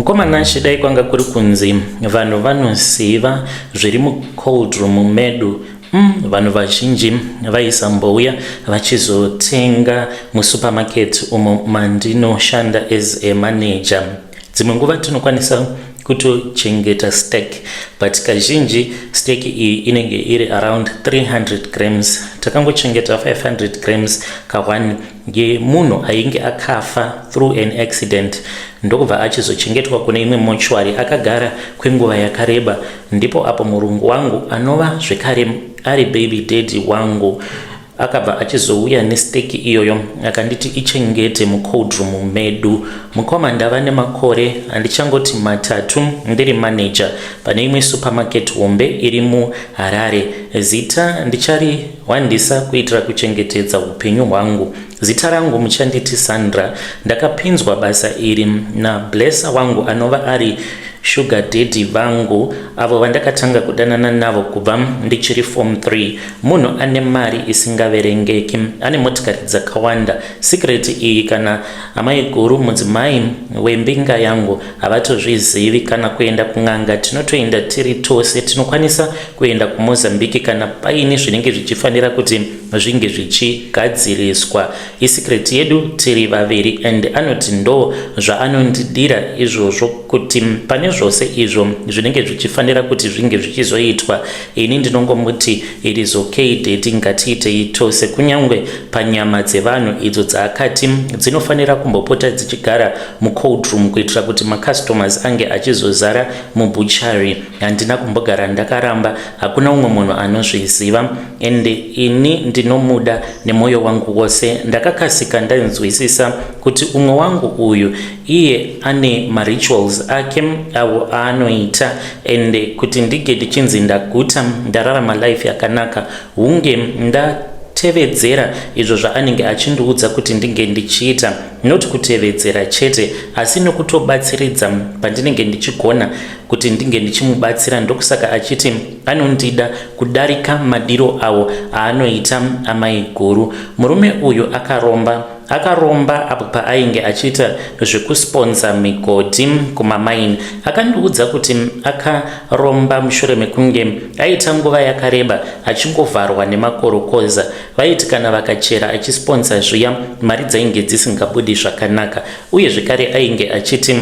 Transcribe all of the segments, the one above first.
mukomana chidai kwanga kuri kunzi vanhu vanoziva zviri mucold room medu. Vanhu vazhinji vaisambouya vachizotenga musupermarket umo mandinoshanda as a manager. Dzimwe nguva tinokwanisa kutochengeta steak, but kazhinji steak iyi inenge iri around 300 grams. Takangochengeta 500 grams kawani yemunhu ainge akafa through an accident, ndokubva achizochengetwa kune imwe mochwari akagara kwenguva yakareba. Ndipo apo murungu wangu anova zvekare ari baby daddy wangu akabva achizouya nesteki iyoyo akanditi ichengete mucold room medu. Mukoma ndava nemakore handichangoti matatu ndiri manager pane imwe supermarket hombe iri muHarare. Zita ndichariwandisa kuitira kuchengetedza upenyu hwangu. Zita rangu muchanditi Sandra. Ndakapinzwa basa iri nablessa wangu anova ari sugar daddy vangu avo vandakatanga kudanana navo kubva ndichiri form 3. Munhu ane mari isingaverengeki, ane motikari dzakawanda. Secret iyi kana amai guru mudzimai wembinga yangu havatozvizivi. Kana kuenda kun'anga tinotoenda tiri tose. Tinokwanisa kuenda kuMozambique kana paine zvinenge zvichifanira kuti zvinge zvichigadziriswa. Secret yedu tiri vaviri and anoti ndo zvaanondidira izvozvo kuti pane zvose izvo zvinenge zvichifanira kuti zvinge zvichizoitwa ini ndinongomuti it is okay daddy, ngatiitei tose. Kunyangwe panyama dzevanhu idzo dzaakati dzinofanira kumbopota dzichigara mucold room kuitira kuti macustomers ange achizozara mubuchari. Handina kumbogara ndakaramba, hakuna umwe munhu anozviziva ende ini ndinomuda nemwoyo wangu wose. Ndakakasika ndanzwisisa kuti umwe wangu uyu iye ane marituals ake avo aanoita ende kuti ndige ndichinzi ndaguta ndararama life yakanaka hunge ndatevedzera izvo zvaanenge achindiudza kuti ndinge ndichiita, not kutevedzera chete asi nokutobatsiridza pandinenge ndichigona kuti ndinge ndichimubatsira. Ndokusaka achiti anondida kudarika madiro avo aanoita amai guru. Murume uyu akaromba apo paainge achiita zvekusponsor migodhi kumamaini. Akandiudza kuti akaromba mushure mekunge aita nguva yakareba achingovharwa nemakorokoza. Vaiti kana vakachera achisponsor zviya mari dzainge dzisingabudi zvakanaka, uye zvekare ainge achiti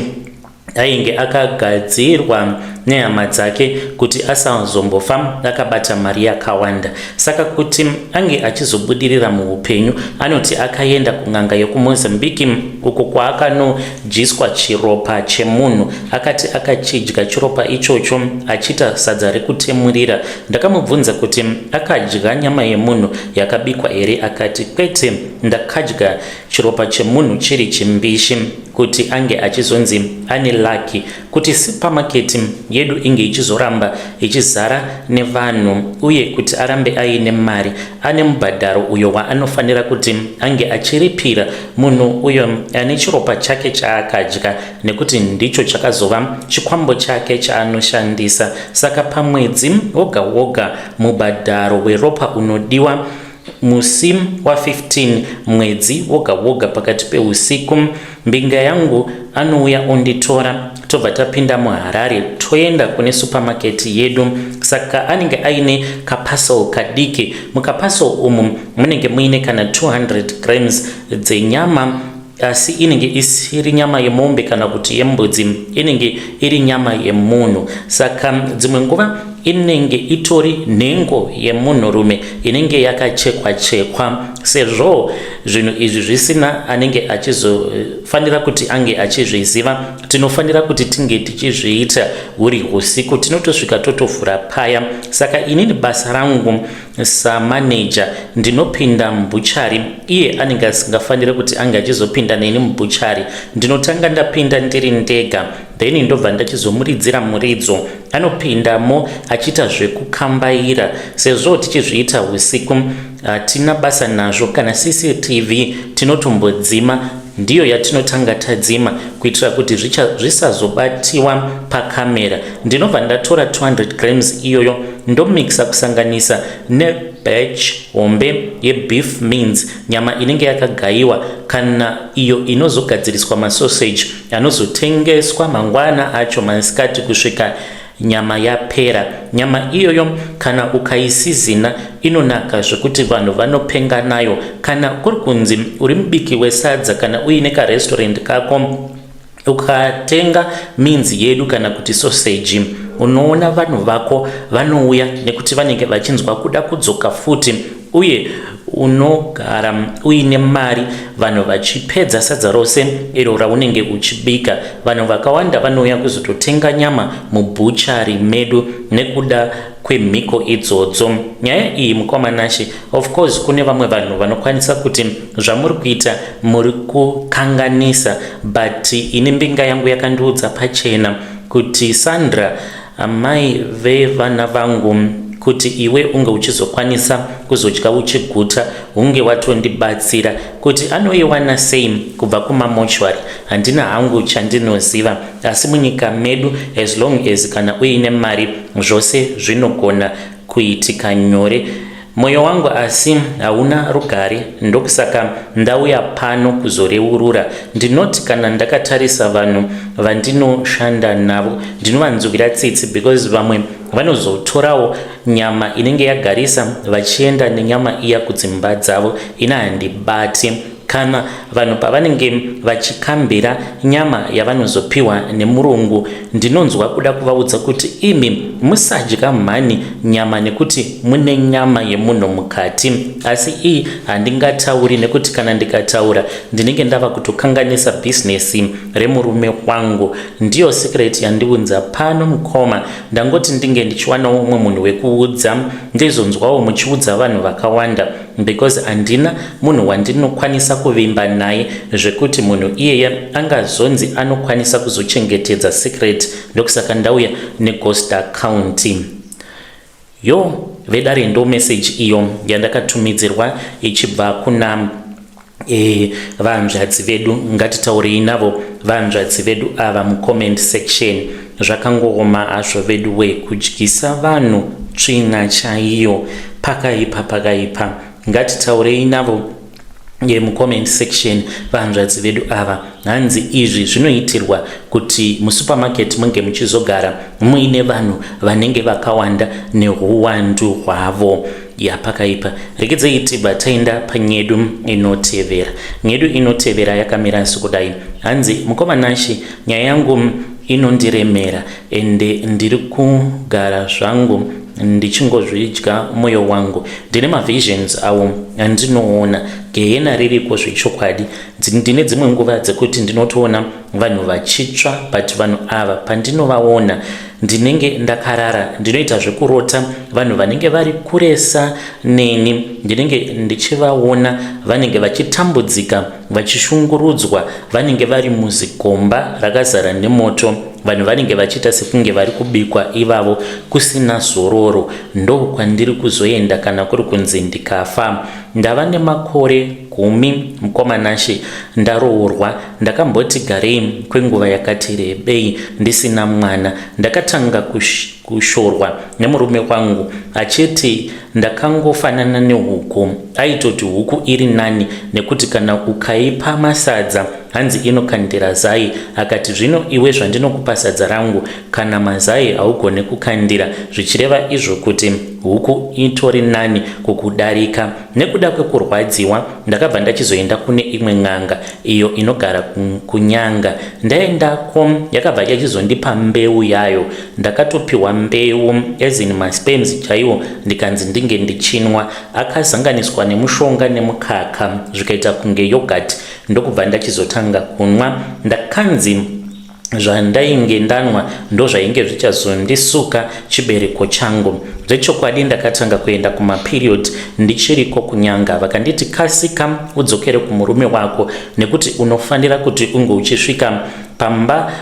ainge akagadzirwa nehama dzake kuti asazombofa akabata mari yakawanda. Saka kuti ange achizobudirira muupenyu anoti akaenda kun'anga yokuMozambique uko kwaakanojiswa chiropa chemunhu. Akati akachidya chiropa ichocho achita sadza rekutemurira. Ndakamubvunza kuti akadya nyama yemunhu yakabikwa here, akati kwete, ndakadya chiropa chemunhu chiri chimbishi kuti ange achizonzi ane laki kuti supermarket yedu inge ichizoramba ichizara nevanhu uye kuti arambe aine mari. Ane mubhadharo uyo waanofanira kuti ange achiripira munhu uyo ane chiropa chake chaakadya, nekuti ndicho chakazova chikwambo chake chaanoshandisa. Saka pamwedzi woga woga mubhadharo weropa unodiwa musi wa15 mwedzi woga woga pakati peusiku, mbinga yangu anouya onditora tobva tapinda muHarare toenda kune supermarket yedu. Saka anenge aine kapasel kadiki. Mukapasel umu munenge muine kana 200 grams dzenyama, asi inenge isiri nyama yemombe kana kuti yembudzi, inenge iri nyama yemunhu. Saka dzimwe nguva inenge itori nhengo yemunhurume inenge yakachekwa. Sezvo zvinhu izvi zvisina anenge achizofanira kuti ange achizviziva, tinofanira kuti tinge tichizviita huri usiku, tinotosvika totovhura paya. Saka inini basa rangu samanager ndinopinda mubuchari, iye anenge asingafaniri kuti ange achizopinda neni mubuchari. Ndinotanga ndapinda ndiri ndega, then ndobva ndachizomuridzira muridzo. Anopindamo achiita zvekukambaira. Sezvo tichizviita usiku hatina basa nazvo. Kana CCTV tinotombodzima, ndiyo yatinotanga tadzima kuitira kuti zvisazobatiwa pakamera. Ndinobva ndatora 200 grams iyoyo ndomixa kusanganisa nebatch hombe yebeef mince, nyama inenge yakagaiwa kana iyo inozogadziriswa masausage anozotengeswa mangwana acho masikati kusvika nyama yapera. Nyama iyoyo kana ukaisizina inonaka zvekuti vanhu vanopenga nayo. Kana kuri kunzi uri mubiki wesadza kana uine karestaurant kako ukatenga minzi yedu kana kuti sausage, unoona vanhu vako vanouya nekuti vanenge vachinzwa kuda kudzoka futi, uye unogara uine mari vanhu vachipedza sadza rose iro raunenge uchibika. Vanhu vakawanda vanouya kuzototenga nyama mubuchari medu nekuda kwemhiko idzodzo. Nyaya iyi mukomanashi, of course kune vamwe vanhu vanokwanisa kuti zvamuri kuita muri kukanganisa, but ine mbinga yangu yakandiudza pachena kuti Sandra, amai vevana vangu, kuti iwe unge uchizokwanisa kuzodya uchiguta, unge watondibatsira kuti anoiwana sei kubva kumamochwari. Handina hangu chandinoziva, asi munyika medu as long as kana uine mari zvose zvinogona kuitika nyore. Moyo wangu asi hauna rugare, ndokusaka ndauya pano kuzoreurura. Ndinoti kana ndakatarisa vanhu vandinoshanda navo ndinovanzwira tsitsi, because vamwe vanozotorawo nyama inenge yagarisa vachienda nenyama iya kudzimba dzavo, ina handibati. Kana vanhu pavanenge vachikambira nyama yavanozopiwa nemurungu, ndinonzwa kuda kuvaudza kuti imi musadya mhani nyama nekuti mune nyama yemunhu mukati. Asi iyi handingatauri, nekuti kana ndikataura ndinenge ndava kutokanganisa bhizinesi remurume wangu. Ndiyo secret yandiunza pano mukoma. Ndangoti ndinge ndichiwanawo umwe munhu wekuudza, ndizonzwawo muchiudza vanhu vakawanda, because handina munhu wandinokwanisa kuvimba naye zvekuti munhu iyeye angazonzi anokwanisa kuzochengetedza secret. Ndokusaka ndauya neghost account. Yo vedare ndo message iyo yandakatumidzirwa ichibva kuna vanzvadzi vedu. Ngatitaurei navo vanzvadzi vedu ava mucomment section. Zvakangoma hazvo vedu we, kudyisa vanhu tsvina chaiyo, pakaipa. Ngatitaurei navo mucomment section vanzvadzi vedu ava. Hanzi izvi zvinoitirwa kuti musupermarket munge muchizogara muine vanhu vanenge vakawanda neuwandu hwavo. Yapakaipa. Regedzei tibva taenda panyedu inotevera. Nyedu inotevera yakamira sekudai. Hanzi mukomanashi, nyaya yangu inondiremera ende ndiri kugara zvangu ndichingozvidya moyo wangu. Ndine mavisions awo andinoona gehena ririko zvechokwadi. Ndine dzimwe nguva dzekuti ndinotoona vanhu vachitsva, but vanhu ava pandinovaona ndinenge ndakarara. Ndinoita zvekurota vanhu vanenge vari kuresa neni, ndinenge ndichivaona vanenge vachitambudzika, vachishungurudzwa, vanenge vari muzigomba rakazara nemoto, vanhu vanenge vachiita sekunge vari kubikwa ivavo kusina zororo. Ndo kwandiri kuzoenda kana kuri kunzi ndikafa. Ndava nemakore 10 mukomanashi ndaroorwa. Ndakamboti garei kwenguva yakati rebei ndisina mwana. Ndakatanga kushorwa nemurume wangu achiti ndakangofanana nehuku. Aitoti huku iri nani nekuti kana ukaipa masadza hanzi inokandira zai. Akati zvino iwe zvandinokupa sadza rangu kana mazai haugone kukandira, zvichireva izvo kuti huku itori nani kukudarika. Nekuda kwekurwadziwa ndakabva ndachizoenda kune imwe n'anga iyo inogara kunyanga. Ndaendako yakabva yachizondipa mbeu yayo. Ndakatopiwa mbeu as in masperms chaiwo, ndikanzi ndinge ndichinwa. Akazanganiswa nemushonga nemukaka zvikaita kunge yogurt. Ndokubva ndachizotanga kunwa. Ndakanzi zvandainge ndanwa ndo zvainge zvichazondisuka chibereko changu. Zvechokwadi ndakatanga kuenda kumaperiod ndichiriko kunyanga. Vakanditi kasika udzokere kumurume wako nekuti unofanira kuti unge uchisvika pamba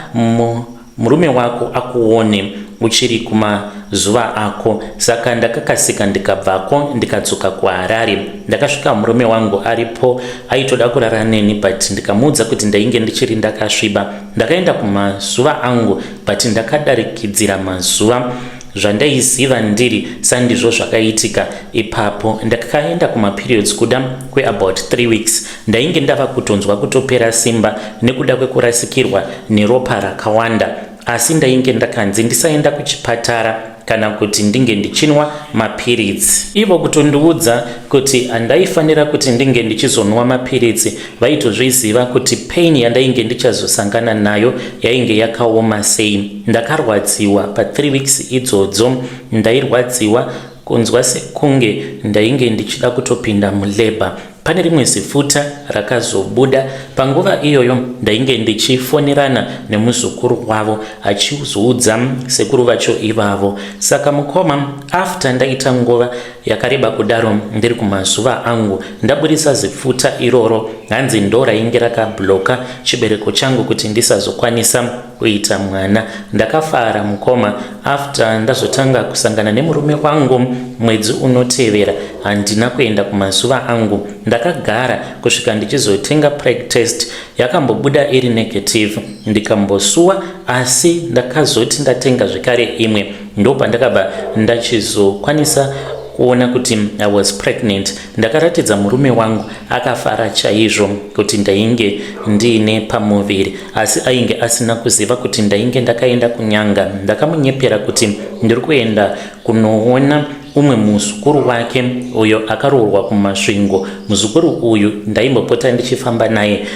murume wako akuone uchiri kumazuva ako. Saka ndakakasika ndikabvako ndikadzoka kuHarare. Ndakasvika murume wangu aripo aitoda kurara neni, but ndikamuudza kuti ndainge ndichiri ndakasviba. Ndakaenda kumazuva angu, but ndakadarikidzira mazuva zvandaiziva ndiri sandizvo zvakaitika ipapo. Ndakaenda kumaperiods kuda kweabout 3 weeks. Ndainge ndava kutonzwa kutopera simba nekuda kwekurasikirwa neropa rakawanda, asi ndainge ndakanzi ndisaenda kuchipatara kana kuti ndinge ndichinwa mapiritsi. Ivo kutondiudza kuti handaifanira kuti ndinge ndichizonwa mapiritsi, vaitozviziva kuti pain yandainge ndichazosangana nayo yainge yakaoma sei. Ndakarwadziwa pa 3 weeks idzodzo, ndairwadziwa kunzwa sekunge ndainge ndichida kutopinda muleba. Pane rimwe zifuta rakazobuda. Panguva iyoyo ndainge ndichifonerana nemuzukuru wavo achizoudza sekuru vacho ivavo. Saka mukoma after ndaita nguva yakareba kudaro ndiri kumazuva angu, ndabudisa zifuta iroro, hanzi ndo rainge rakabloka chibereko changu kuti ndisazokwanisa kuita mwana. Ndakafara mukoma after ndazotanga kusangana nemurume wangu mwedzi unotevera. Handina kuenda kumazuva angu, ndakagara kusvika ndichizotenga preg test, yakambobuda iri negative. Ndikambosuwa, asi ndakazoti ndatenga zvekare imwe, ndo pandakabva ndachizokwanisa kuona kuti I was pregnant. Ndakaratidza murume wangu, akafara chaizvo kuti ndainge ndiine pamuviri, asi ainge asina kuziva kuti ndainge ndakaenda kunyanga. Ndakamunyepera kuti ndiri kuenda kunoona umwe muzukuru wake uyo akaroorwa kumasvingo. Muzukuru uyu ndaimbopota ndichifamba naye,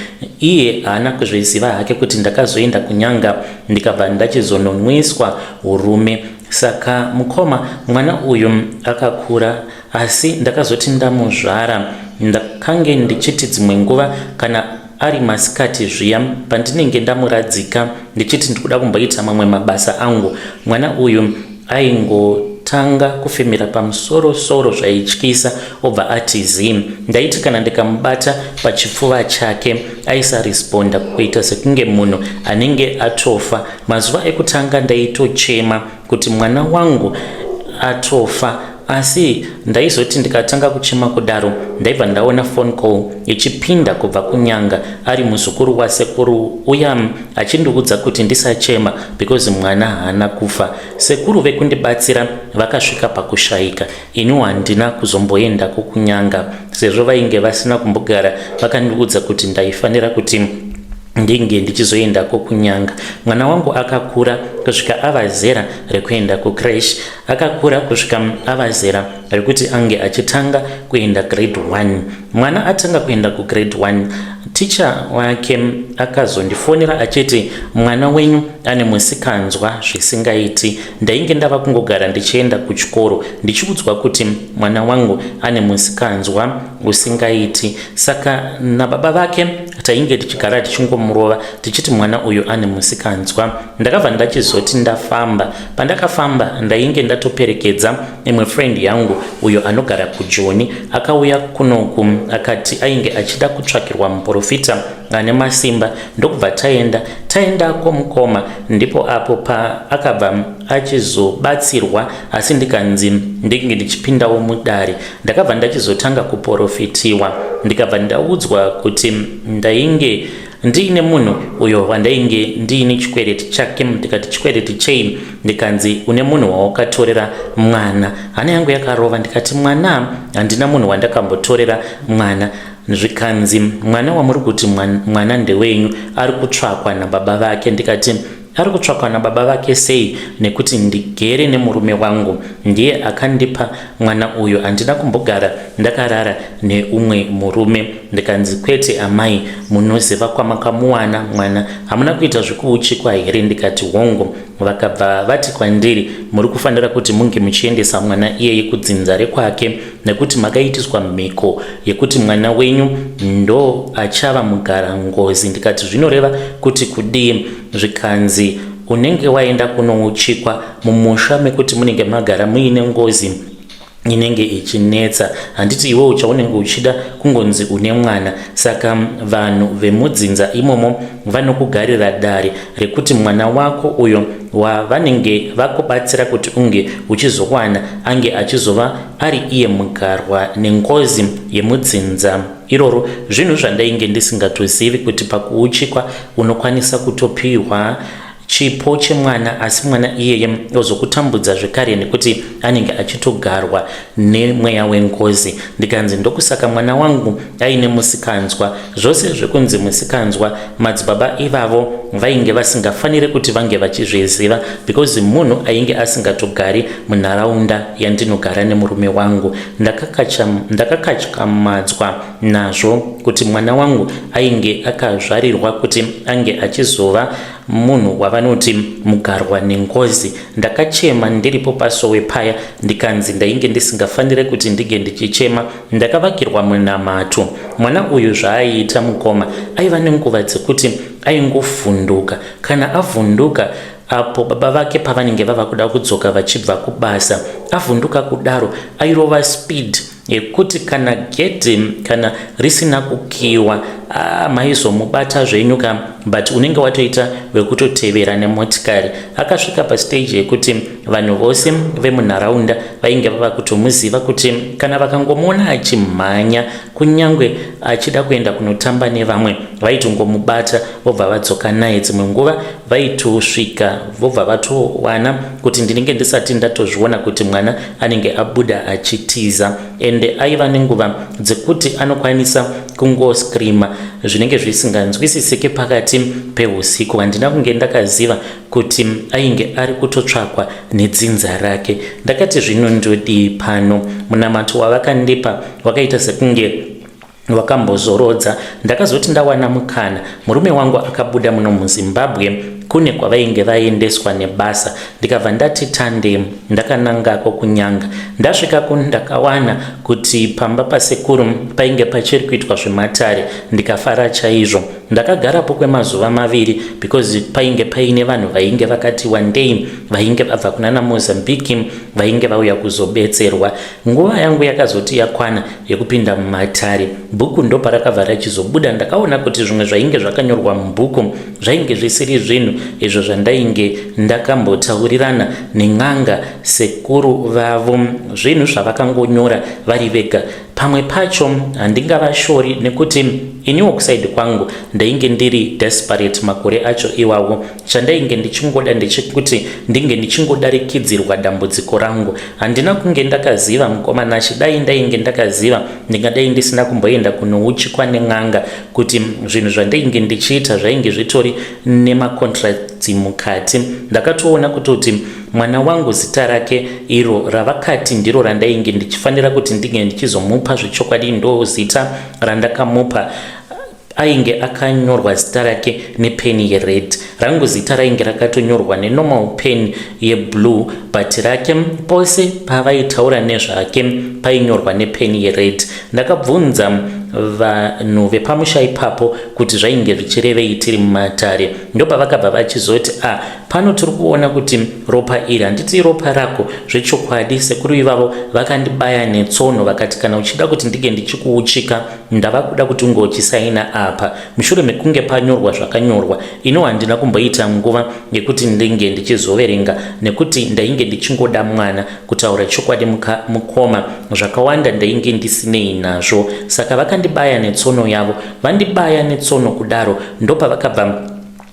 iye haana kuzviziva hake kuti ndakazoenda kunyanga ndikabva ndachizononwiswa urume. Saka mukoma mwana uyu akakura, asi ndakazoti ndamuzvara ndakange ndichiti dzimwe nguva kana ari masikati zviya pandinenge ndamuradzika ndichiti ndikuda kumboita mamwe mabasa angu, mwana uyu aingotanga kufemera pamusoro-soro zvaityisa, obva ati zii. Ndaiti kana ndikamubata pachipfuva chake aisaresponda, kuita sekunge munhu anenge atofa. Mazuva ekutanga ndaitochema kuti mwana wangu atofa, asi ndaizoti ndikatanga kuchema kudaro ndaibva ndaona phone call ichipinda kubva kunyanga, ari muzukuru wasekuru uya achindiudza kuti ndisachema because mwana haana kufa. Sekuru vekundibatsira vakasvika pakushayika, ini handina kuzomboendako kunyanga sezvo vainge vasina kumbogara vakandiudza kuti ndaifanira kuti ndinge ndichizoendako kunyanga. Mwana wangu akakura kusvika ava zera rekuenda kucrash, akakura kusvika ava zera rekuti ange achitanga kuenda grade 1. Mwana atanga kuenda kugrade 1, ticha wake akazondifonera achiti mwana wenyu ane musikanzwa zvisingaiti. Ndainge ndava kungogara ndichienda kuchikoro ndichiudzwa kuti mwana wangu ane musikanzwa usingaiti. Saka nababa vake tainge tichigara tichingomurova tichiti mwana uyu ane musikanzwa. Ndakabva ndachizoti ndafamba. Pandakafamba ndainge ndatoperekedza imwe friend yangu uyo anogara kuJoni, akauya kunoku akati ainge achida kutsvakirwa muprofita ane masimba. Ndokubva taendako mukoma, ndipo apo akabva achizobatsirwa, asi ndikanzi ndinge ndichipindawo mudare. Ndakabva ndachizotanga kuprofitiwa, ndikabva ndaudzwa kuti ndainge ndiine munhu uyo wandainge ndiine chikwereti chake. Ndikati chikwereti chei? Ndikanzi une munhu wawakatorera mwana. Hana yangu yakarova, ndikati mwana? Handina munhu wandakambotorera mwana. Zvikanzi mwana wamuri kuti mwana ndewenyu ari kutsvakwa nababa vake. Ndikati ari kutsvakwa nababa vake sei? Nekuti ndigere nemurume wangu, ndiye akandipa mwana uyu, handina kumbogara ndakarara neumwe murume. Ndikanzi kwete amai, munoziva kwamakamuwana mwana, hamuna kuita zvekuuchikwa here? Ndikati hongu. Vakabva vati kwandiri, muri kufanira kuti munge muchiendesa mwana iyeye kudzinza rekwake, nekuti makaitiswa mhiko yekuti mwana wenyu ndo achava mugara ngozi. Ndikati zvinoreva kuti kudii? Zvikanzi unenge waenda kunouchikwa mumusha mekuti munenge magara muine ngozi inenge ichinetsa. Handiti iwe uchaunenge uchida kungonzi une mwana. Saka vanhu vemudzinza imomo vanokugarira dare rekuti mwana wako uyo wavanenge vakubatsira kuti unge uchizowana ange achizova ari iye mugarwa nengozi yemudzinza iroro. Zvinhu zvandainge ndisingatozivi kuti pakuuchikwa unokwanisa kutopiwa chipo chemwana, asi mwana iyeye ozokutambudza zvekare nekuti anenge achitogarwa nemweya wengozi. Ndikanzi ndokusaka mwana wangu aine musikanzwa. Zvose zvekunzi musikanzwa madzibaba ivavo vainge vasingafanire kuti vange vachizviziva, because munhu ainge asingatogari munharaunda yandinogara nemurume wangu. Ndakakatyamadzwa nazvo kuti mwana wangu ainge akazvarirwa kuti ange achizova munhu wavanoti mugarwa nengozi. Ndakachema ndiripo pasowe paya, ndikanzi ndainge ndisingafanire kuti ndige ndichichema. Ndakavakirwa munamato. Mwana uyu zvaaiita mukoma aiva nenguva dzekuti aingovhunduka. Kana avhunduka apo baba vake pavanenge vava kuda kudzoka vachibva kubasa, avhunduka kudaro airova speed yekuti kana gedhi kana risina kukiwa maizomubata zvenyuka, but unenge watoita wekutotevera nemotikari. Akasvika pastage yekuti vanhu vose vemunharaunda vainge vava kutomuziva kuti kana vakangomuona achimhanya kunyangwe achida kuenda kunotamba nevamwe vaitongomubata vobva vadzoka naye. Dzimwe nguva vaitosvika vobva vatowana kuti ndinenge ndisati ndatozviona kuti mwana anenge abuda achitiza, ende aiva nenguva dzekuti anokwanisa kungoskrima zvinenge zvisinganzwisisike pakati peusiku. Handina kunge ndakaziva kuti ainge ari kutotsvakwa nedzinza rake. Ndakati zvino ndodii pano? Munamato wavakandipa wakaita sekunge wakambozorodza. Ndakazoti ndawana mukana, murume wangu akabuda muno muZimbabwe kune kwavainge vaendeswa nebasa. Ndikabva ndati tande ndakanangako kunyanga. Ndasvikako ndakawana kuti pamba pasekuru painge pachiri kuitwa zvematare. Ndikafara chaizvo. Ndakagarapo kwemazuva maviri because painge paine vanhu vainge vakati wandei vainge vabva kunana Mozambique vainge vauya kuzobetserwa. Nguva yangu yakazoti yakwana yekupinda mumatare. Bhuku ndo parakabva rachizobuda. Ndakaona kuti zvimwe zvainge zvakanyorwa mubhuku zvainge zvisiri zvinhu izvo zvandainge ndakambotaurirana nen'anga sekuru vavo, zvinhu zvavakangonyora vari vega. Pamwe pacho handingavashori nekuti iniwo kusaidi kwangu ndainge ndiri desperate makore acho iwawo. Chandainge ndichingoda ndechekuti ndinge ndichingodarikidzirwa dambudziko rangu. Handina kunge ndakaziva mukomana, chidai ndainge ndakaziva ndingadai ndisina kumboenda kunouchikwa nen'anga kuti zvinhu zvandainge ndichiita zvainge zvitori nemacontracts mukati. Ndakatoona kutoti mwana wangu zita rake iro ravakati ndiro randainge ndichifanira kuti ndinge ndichizomupa zvechokwadi ndo zita randakamupa. Ainge akanyorwa zita rake nepeni yered. Rangu zita rainge rakatonyorwa nenormal pen yeblue, but rake pose pavaitaura nezvake painyorwa nepeni yered. Ndakabvunza vanhu vepamusha ipapo kuti zvainge zvichirevei tiri mumatare. Ndopavakabva vachizoti pano tiri kuona kuti ropa iri handiti ropa rako zvechokwadi. Sekuru ivavo vakandibaya netsono vakati kana uchida kuti ndige ndichikuuchika ndava kuda kuti ungochisaina apa. Mushure mekunge panyorwa zvakanyorwa, ino handina kumboita nguva yekuti ndinge ndichizoverenga nekuti ndainge ndichingoda mwana. Kutaura chokwadi mukoma zvakawanda ndainge ndisinei nazvo. Saka vakandibaya netsono yavo. Vandibaya netsono kudaro ndopavakabva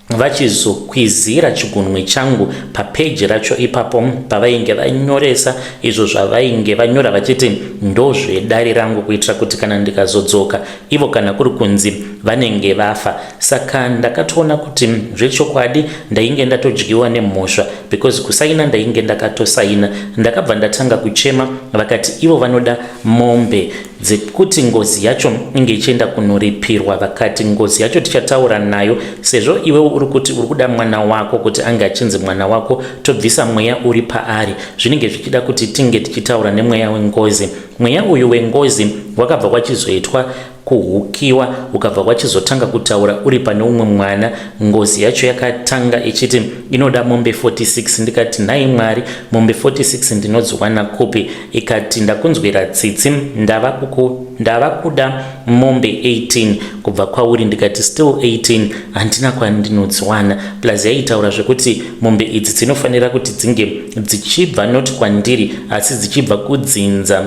vachizokwizira chigunwe changu papeji racho ipapo pavainge vanyoresa izvo zvavainge vanyora vachiti ndozvedare rangu, kuitira kuti kana ndikazodzoka ivo kana kuri kunzi vanenge vafa. Saka ndakatoona kuti zvechokwadi ndainge ndatojyiwa nemhosva because kusaina ndainge ndakatosaina. Ndakabva ndatanga kuchema, vakati ivo vanoda mombe dzekuti ngozi yacho inge ichienda kunoripirwa. Vakati ngozi yacho tichataura nayo, sezvo iwe uri kuti uri kuda mwana wako kuti ange achinzi mwana wako, tobvisa mweya uri paari. Zvinenge zvichida kuti tinge tichitaura nemweya wengozi. Mweya uyu wengozi wakabva kwachizoitwa kuhukiwa, ukabva kwachizotanga kutaura uri pane umwe mwana. Ngozi yacho yakatanga ichiti inoda mombe 46. Ndikati nhai Mwari, mombe 46 ndinodziwana kupi? Ikati ndakunzwira tsitsi, ndava kuda mombe 18 kubva kwauri. Ndikati still 18 handina kwandinodziwana. Plus yaitaura zvekuti mombe idzi dzinofanira kuti dzinge dzichibva not kwandiri asi dzichibva kudzinza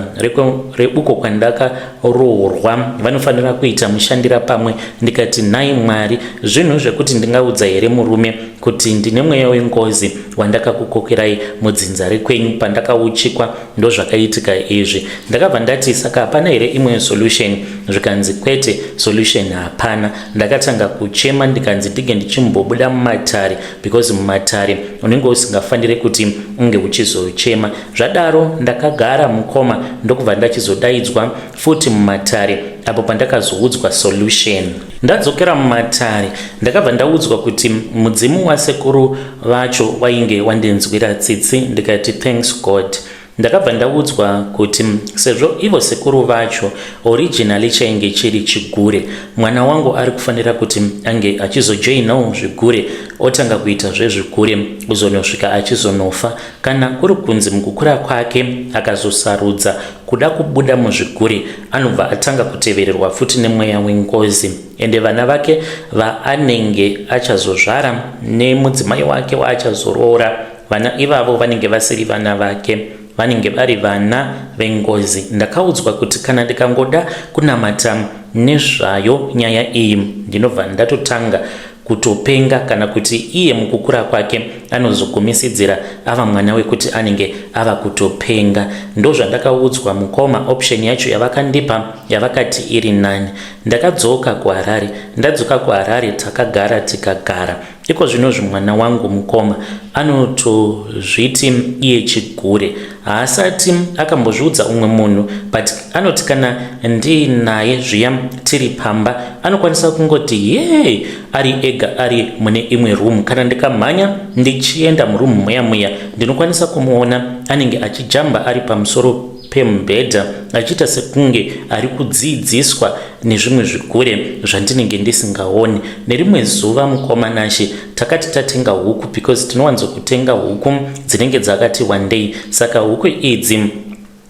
reuko kwandakaroorwa. Vanofanira kuita mushandira pamwe. Ndikati nhai Mwari, zvinhu zvekuti ndingaudza here murume kuti ndine mweya wengozi wandakakukokerai mudzinza rekwenyu pandakauchikwa, ndo zvakaitika izvi. Ndakabva ndati saka hapana here imwe solution? Zvikanzi kwete, solution hapana. Ndakatanga kuchema ndikanzi ndige ndichimbobuda mumatare, because mumatare unenge usingafanire kuti unge uchizochema. Zvadaro ndakagara mukoma ndokubva ndachizodaidzwa futi mumatare, apo pandakazoudzwa solution. Ndadzokera mumatare ndakabva ndaudzwa kuti mudzimu wasekuru vacho wainge wandinzwira tsitsi. Ndikati thanks God. Ndakabva ndaudzwa kuti sezvo ivo sekuru vacho originally chainge chiri chigure, mwana wangu ari kufanira kuti ange achizojoinawo zvigure, otanga kuita zvezvigure kuzonosvika achizonofa, kana kuri kunzi mukukura kwake akazosarudza kuda kubuda muzvigure anobva atanga kutevererwa futi nemweya wengozi. Ende vana vake vaanenge achazozvara nemudzimai wake waachazoroora, vana ivavo vanenge vasiri vana vake, vanenge vari vana vengozi. Ndakaudzwa kuti kana ndikangoda kunamata nezvayo nyaya iyi ndinobva ndatotanga kutopenga, kana kuti iye mukukura kwake anozogumisidzira ava mwana wekuti anenge ava kutopenga. Ndo zvandakaudzwa mukoma. Option yacho yavakandipa yavakati iri nani. Ndakadzoka kuHarare. Ndadzoka kuHarare takagara tikagara. Iko zvinozvi mwana wangu mukoma anotozviti iye chigure, haasati akambozviudza umwe munhu, but anoti kana ndinaye zviya tiri pamba anokwanisa kungoti ye ari ega ari mune imwe room. Kana ndikamhanya ndichienda muroom muya ndinokwanisa kumuona anenge achijamba ari pamusoro pemubhedha achiita sekunge ari kudzidziswa nezvimwe zvigure zvandinenge ndisingaoni. Nerimwe zuva mukoma nashe takati tatenga huku, because tinowanzokutenga huku dzinenge dzakati one day. Saka huku idzi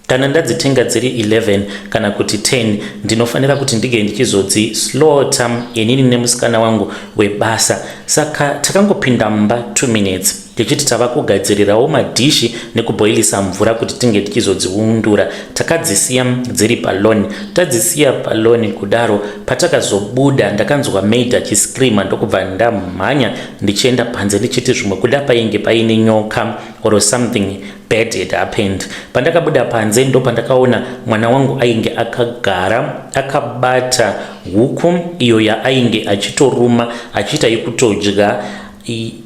kana ndadzitenga dziri 11 kana kuti 10 ndinofanira kuti ndige ndichizodzislota inini nemusikana wangu webasa. Saka takangopinda mumba 2 minutes tichiti tava kugadzirirawo madhishi nekuboilisa mvura kuti tinge tichizodziundura. Takadzisiya dziri paloni. Tadzisiya paloni kudaro, patakazobuda ndakanzwa maid achiscreama, ndokubva ndamhanya ndichienda panze ndichiti zvimwe kuda painge paine nyoka or something bad had happened. Pandakabuda panze ndo pandakaona mwana wangu ainge akagara akabata huku iyo yaainge achitoruma achiita yekutodya.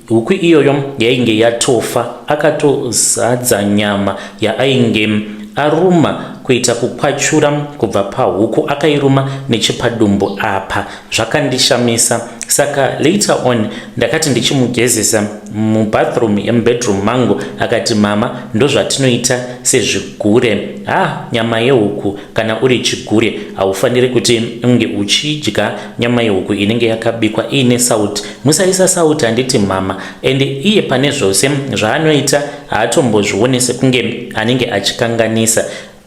Huku iyoyo yainge yatofa, akatozadza nyama yaainge aruma kuita kukwachura kubva pahuku, akairuma nechepadumbu apa. Zvakandishamisa. Saka later on ndakati ndichimugezesa mubathroom yemubedroom mangu, akati mama, ndo zvatinoita sezvigure. Nyama yehuku kana uri chigure haufaniri kuti unge uchidya nyama yehuku inenge yakabikwa iine sauti. Musaisa sauti, handiti mama. Ende iye pane zvose zvaanoita haatombozvione sekunge anenge achikanganisa.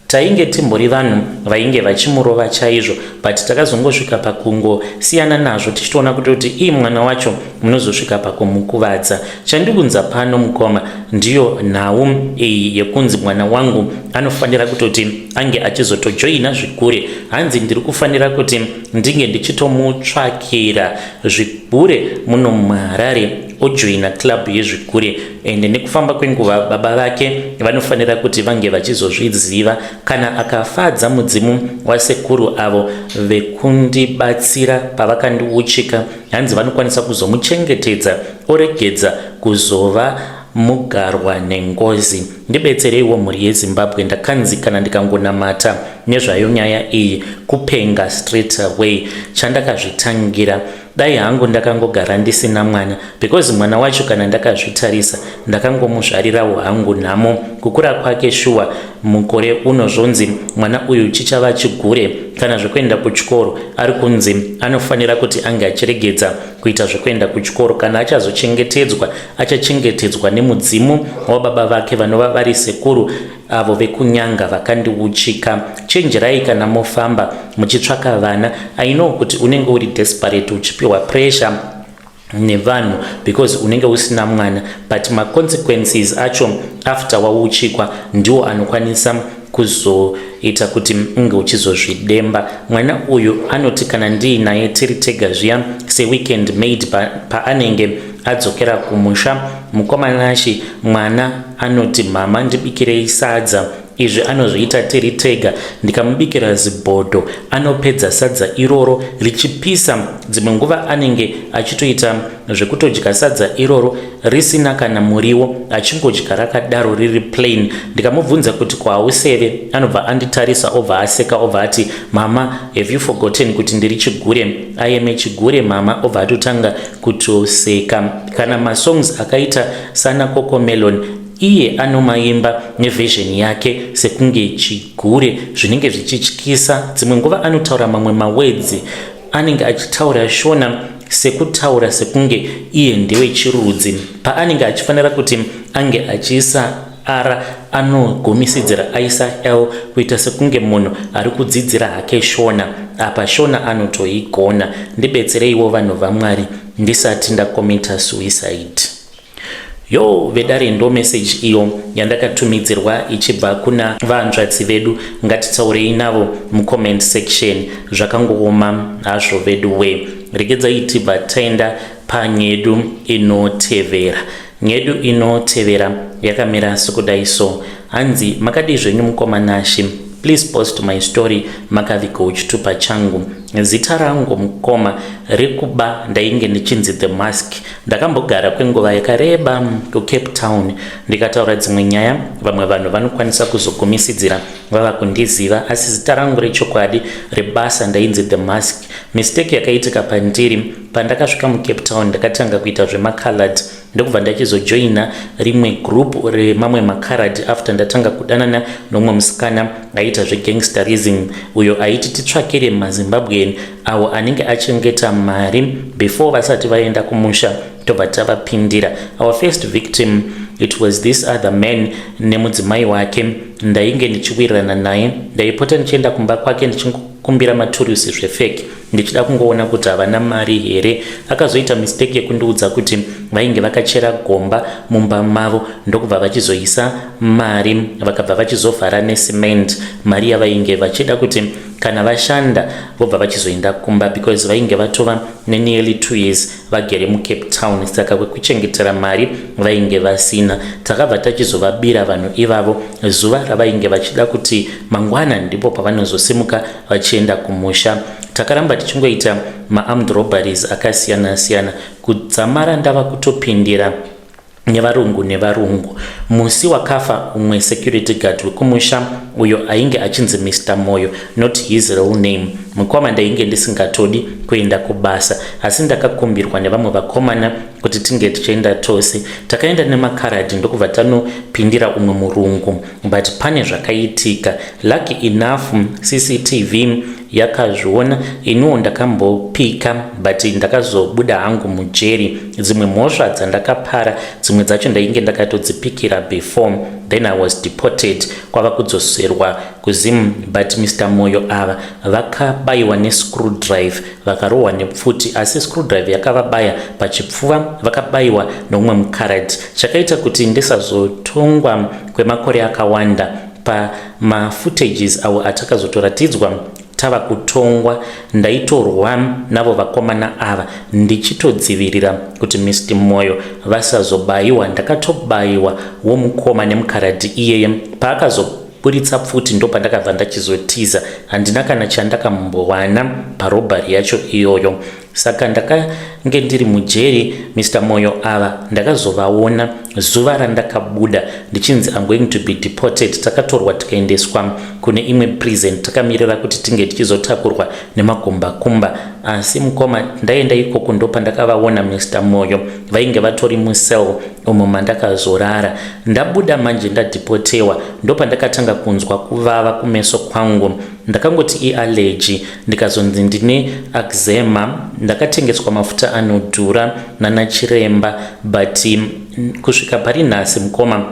Tainge timbori vanhu vainge vachimurova chaizvo, but takazongosvika pakungosiyana nazvo tichitoona kuti iyi mwana wacho munozosvika pakumukuvadza. Chandikunza pano mukoma ndiyo nhau iyi yekunzi mwana wangu anofanira kutoti ange achizotojoina zvigure. Hanzi ndiri kufanira kuti ndinge ndichitomutsvakira zvigure muno muHarare ojoina club yezvigure. Ende nekufamba kwenguva baba vake vanofanira kuti vange vachizozviziva. Kana akafadza mudzimu wasekuru avo vekundibatsira pavakandiuchika, hanzi vanokwanisa kuzomuchengetedza oregedza kuzova mugarwa nengozi. Ndibetsereiwo mhuri yeZimbabwe. Ndakanzi kana ndikangonamata nezvayo nyaya iyi kupenga straight away. Chandakazvitangira dai hangu ndakangogara ndisina mwana, because mwana wacho kana ndakazvitarisa ndakangomuzvarirawo hangu nhamo. Kukura kwake shuwa mukore unozvonzi mwana uyu chichava chigure. Kana zvekuenda kuchikoro ari kunzi anofanira kuti ange achiregedza kuita zvekuenda kuchikoro. Kana achazochengetedzwa achachengetedzwa nemudzimu wababa vake vanova vari sekuru avo vekunyanga vakandiuchika. Chenjerai kana mofamba muchitsvaka vana. I know kuti unenge uri desperate uchipiwa pressure nevanhu because unenge usina mwana, but ma consequences acho after wauchikwa ndiwo anokwanisa kuzoita kuti unge uchizozvidemba. Mwana uyu anoti kana ndiinaye tiri tega zviya seweekend maid paanenge adzokera kumusha, mukomana achi mwana anoti mama ndibikirei sadza. Izvi anozviita tiri tega, ndikamubikira zibhodho anopedza sadza iroro richipisa. Dzimwe nguva anenge achitoita zvekutodya sadza iroro risina kana muriwo, achingodya rakadaro riri plain. Ndikamubvunza kuti kwauseve, anobva anditarisa obva aseka obva ati mama have you forgotten kuti ndiri chigure, I am chigure mama, obva atotanga kutoseka. Kana masongs akaita sana Cocomelon, iye anomaimba neversion yake sekunge chigure, zvinenge zvichityisa. Dzimwe nguva anotaura mamwe mawedzi anenge achitaura shona sekutaura sekunge iye ndewe chirudzi. Paanenge achifanira kuti ange achiisa ara, anogomisidzira aisa l kuita sekunge munhu ari kudzidzira hake shona. Apa shona anotoigona. Ndibetsereiwo vanhu vaMwari ndisati ndakomita suicide. Yo vedare ndo message iyo yandakatumidzirwa ichibva kuna vanzvadzi vedu. Ngatitaurei navo mucomment section. Zvakangooma hazvo vedu we. Regedzai tibva taenda panyedu inotevera. Nyedu inotevera yakamira sekudai so. Hanzi makadi zvenyu mukomanashi, please post my story makaviko uchitupa changu. Zita rangu mukoma rikuba ndainge ndichinzi The Mask. Ndakambogara kwenguva yakareba kuCape Town. Ndikataura dzimwe nyaya, vamwe vanhu vanokwanisa kuzogumisidzira vava kundiziva, asi zita rangu rechokwadi rebasa ndainzi The Mask. Mistake yakaitika pandiri pandakasvika muCape Town, ndakatanga kuita zvemaColored. Ndokubva ndachizojoina rimwe group remamwe maColored after ndatanga kudanana nomwe musikana aita zvegangsterism, uyo aiti titsvakire maZimbabwean awo anenge achengeta mari before vasati vaenda kumusha tobva tavapindira. Our first victim, it was this other man nemudzimai wake. Ndainge ndichiwirirana naye, ndaipota ndichienda kumba kwake ndichikumbira maturusi zvefake, ndichida kungoona kuti havana mari here. Akazoita mistake yekundiudza kuti vainge vakachera gomba mumba mavo, ndokubva vachizoisa mari vakabva vachizovhara necement mari yavainge vachida kuti kana vashanda vobva vachizoenda kumba, because vainge vatova nearly 2 years vagere muCape Town. Saka kwekuchengetera mari vainge vasina. Takabva tachizovabira vanhu ivavo zuva ravainge vachida kuti mangwana ndipo pavanozosimuka vachienda kumusha. Takaramba tichingoita ma-armed robberies akasiyana siyana. Kudzamara ndava kutopindira nevarungu. Musi wakafa umwe security guard wekumusha, uyo ainge achinzi Mr. Moyo, not his real name. Mukoma ndainge ndisingatodi kuenda kubasa, asi ndakakumbirwa nevamwe vakomana kuti tinge tichienda tose. Takaenda nemaColored ndokubva tanopindira umwe murungu, but pane zvakaitika. Lucky enough CCTV yakazviona. Iniwo ndakambopika but ndakazobuda hangu mujeri. Dzimwe mhosva dzandakapara, dzimwe dzacho ndainge ndakatodzipikira before, then I was deported kwava kudzoserwa kuzimu. But Mr. Moyo ava vakabayiwa nescrewdrive, vakarohwa nepfuti, asi screwdrive yakavabaya pachipfuva, vakabayiwa nomumwe muColored. Chakaita kuti ndisazotongwa kwemakore akawanda pamafootages awo atakazotoratidzwa tava kutongwa, ndaitorwa navo vakomana ava ndichitodzivirira kuti Mr. Moyo vasazobayiwa. Ndakatobayiwa womukoma nemuColored iyeye. Paakazoburitsa pfuti ndo pandakabva ndachizotiza. Handina kana chandakambowana parobhari yacho iyoyo. Saka ndakange ndiri mujeri Mr. Moyo ava ndakazovaona zuva randakabuda ndichinzi I'm going to be deported. Takatorwa tikaendeswa kune imwe prison, takamirira kuti tinge tichizotakurwa nemagombakumba. Asi mukoma ndaenda ikoko ndo pandakavaona Mr. Moyo, vainge vatori musel umo mandakazorara. Ndabuda manje ndadeportewa, ndo pandakatanga kunzwa kuvava kumeso kwangu. Ndakangoti allergy, ndikazonzi ndine eczema. Ndakatengeswa mafuta anodhura nanachiremba, but kusvika pari nhasi mukoma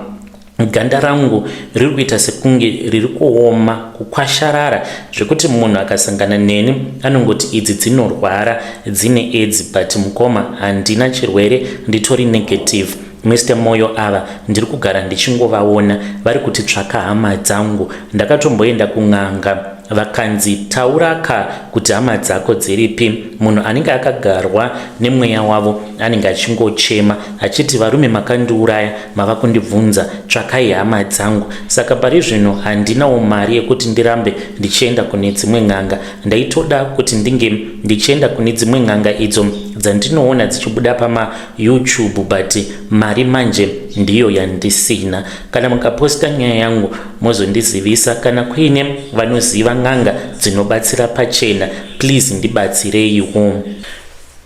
ganda rangu riri kuita sekunge riri kuoma, kukwasharara, zvekuti munhu akasangana neni anongoti idzi dzinorwara, dzine AIDS, but mukoma handina chirwere, nditori negative. Mr. Moyo ava ndiri kugara ndichingovaona vari kuti tsvaka hama dzangu. Ndakatomboenda kun'anga vakanzi tauraka kuti hama dzako dziripi. Munhu anenge akagarwa nemweya wavo anenge achingochema achiti varume makandiuraya mava kundibvunza tsvakai hama dzangu. Saka pari zvino handinawo mari yekuti ndirambe ndichienda kune dzimwe n'anga. Ndaitoda kuti ndinge ndichienda kune dzimwe n'anga idzo dzandinoona dzichibuda pama YouTube, but mari manje ndiyo yandisina. Kana mukaposta nyaya yangu mozondizivisa. Kana kuine vanoziva n'anga dzinobatsira pachena, please ndibatsireiwo.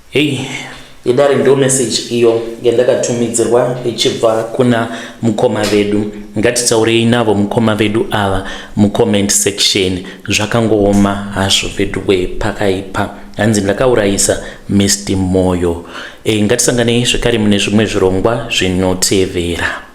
Hey, idari ndo message iyo yandakatumidzirwa ichibva kuna mukoma vedu. Ngatitaurei navo mukoma vedu ava mucomment section. Zvakangooma hazvo vedu we pakaipa. Hanzi ndakaurayisa Mr. Moyo. Ngatisanganei zvekare mune zvimwe zvirongwa zvinotevera.